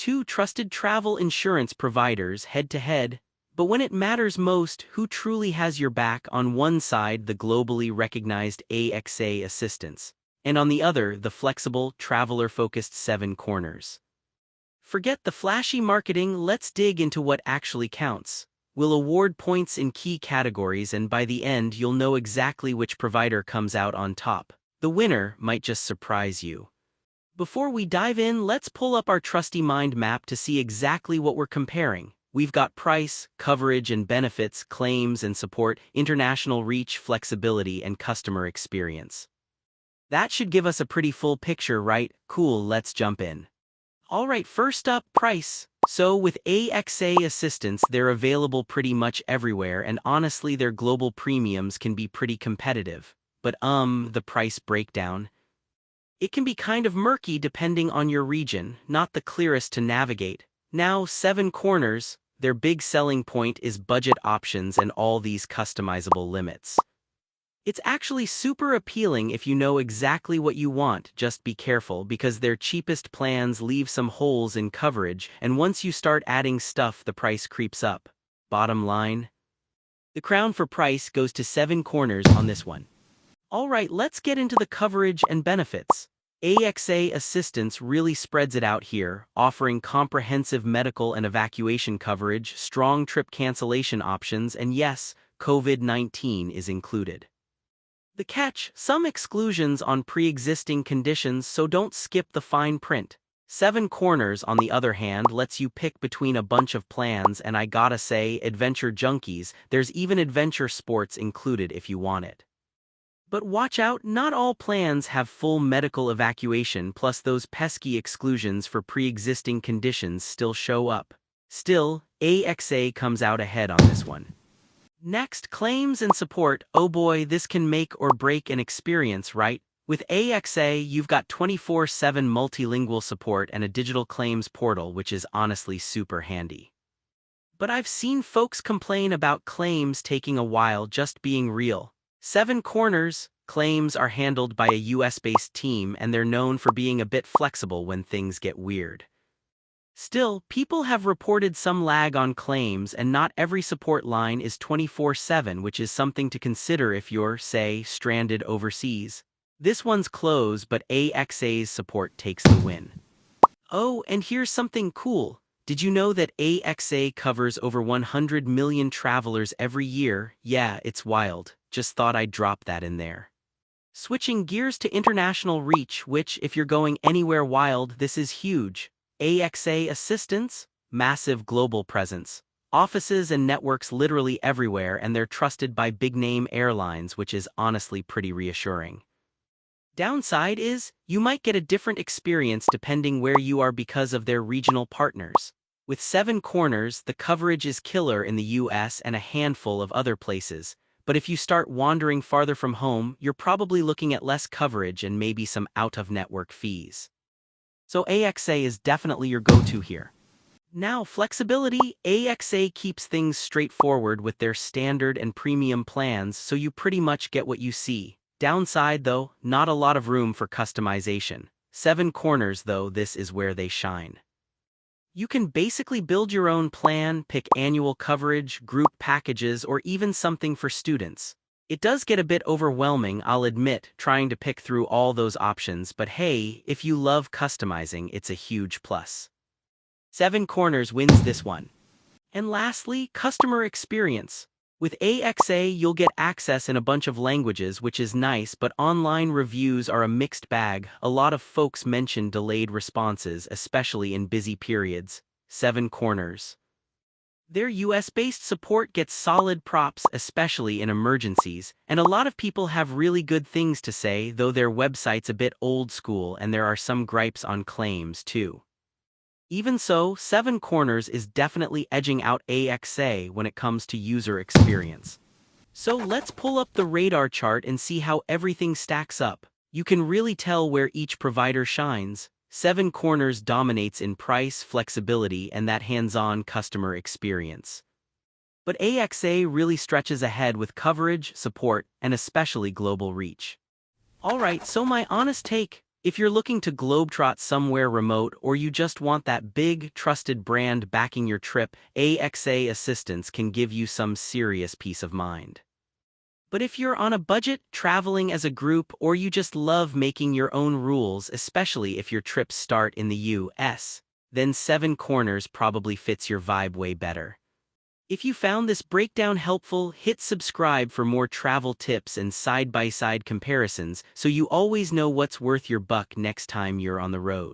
two trusted travel insurance providers head-to-head, but when it matters most, who truly has your back? On one side, the globally recognized AXA Assistance, and on the other, the flexible, traveler-focused Seven Corners. Forget the flashy marketing, let's dig into what actually counts. We'll award points in key categories, and by the end you'll know exactly which provider comes out on top. The winner might just surprise you. Before we dive in, let's pull up our trusty mind map to see exactly what we're comparing. We've got price, coverage and benefits, claims and support, international reach, flexibility, and customer experience. That should give us a pretty full picture, right? Cool, let's jump in. Alright, first up, price. So with AXA Assistance, they're available pretty much everywhere, and honestly their global premiums can be pretty competitive. But the price breakdown. It can be kind of murky depending on your region, not the clearest to navigate. Now, Seven Corners, their big selling point is budget options and all these customizable limits. It's actually super appealing if you know exactly what you want, just be careful because their cheapest plans leave some holes in coverage, and once you start adding stuff the price creeps up. Bottom line? The crown for price goes to Seven Corners on this one. Alright, let's get into the coverage and benefits. AXA Assistance really spreads it out here, offering comprehensive medical and evacuation coverage, strong trip cancellation options, and yes, COVID-19 is included. The catch, some exclusions on pre-existing conditions, so don't skip the fine print. Seven Corners, on the other hand, lets you pick between a bunch of plans, and I gotta say, adventure junkies, there's even adventure sports included if you want it. But watch out, not all plans have full medical evacuation, plus those pesky exclusions for pre-existing conditions still show up. Still, AXA comes out ahead on this one. Next, claims and support. Oh boy, this can make or break an experience, right? With AXA, you've got 24/7 multilingual support and a digital claims portal, which is honestly super handy. But I've seen folks complain about claims taking a while. Just being real. Seven Corners, claims are handled by a US-based team, and they're known for being a bit flexible when things get weird. Still, people have reported some lag on claims, and not every support line is 24/7, which is something to consider if you're, say, stranded overseas. This one's close, but AXA's support takes the win. Oh, and here's something cool. Did you know that AXA covers over 100 million travelers every year? Yeah, it's wild. Just thought I'd drop that in there. Switching gears to international reach, which, if you're going anywhere wild, this is huge. AXA Assistance, massive global presence, offices and networks literally everywhere, and they're trusted by big-name airlines, which is honestly pretty reassuring. Downside is, you might get a different experience depending where you are because of their regional partners. With Seven Corners, the coverage is killer in the US and a handful of other places, but if you start wandering farther from home, you're probably looking at less coverage and maybe some out-of-network fees. So AXA is definitely your go-to here. Now, flexibility. AXA keeps things straightforward with their standard and premium plans, so you pretty much get what you see. Downside though, not a lot of room for customization. Seven Corners though, this is where they shine. You can basically build your own plan, pick annual coverage, group packages, or even something for students. It does get a bit overwhelming, I'll admit, trying to pick through all those options, but hey, if you love customizing, it's a huge plus. Seven Corners wins this one. And lastly, customer experience. With AXA, you'll get access in a bunch of languages, which is nice, but online reviews are a mixed bag. A lot of folks mention delayed responses, especially in busy periods. Seven Corners. Their US-based support gets solid props, especially in emergencies, and a lot of people have really good things to say, though their website's a bit old school and there are some gripes on claims too. Even so, Seven Corners is definitely edging out AXA when it comes to user experience. So let's pull up the radar chart and see how everything stacks up. You can really tell where each provider shines. Seven Corners dominates in price, flexibility, and that hands-on customer experience. But AXA really stretches ahead with coverage, support, and especially global reach. Alright, so my honest take, If you're looking to globetrot somewhere remote or you just want that big, trusted brand backing your trip, AXA Assistance can give you some serious peace of mind. But if you're on a budget, traveling as a group, or you just love making your own rules, especially if your trips start in the US, then Seven Corners probably fits your vibe way better. If you found this breakdown helpful, hit subscribe for more travel tips and side-by-side comparisons so you always know what's worth your buck next time you're on the road.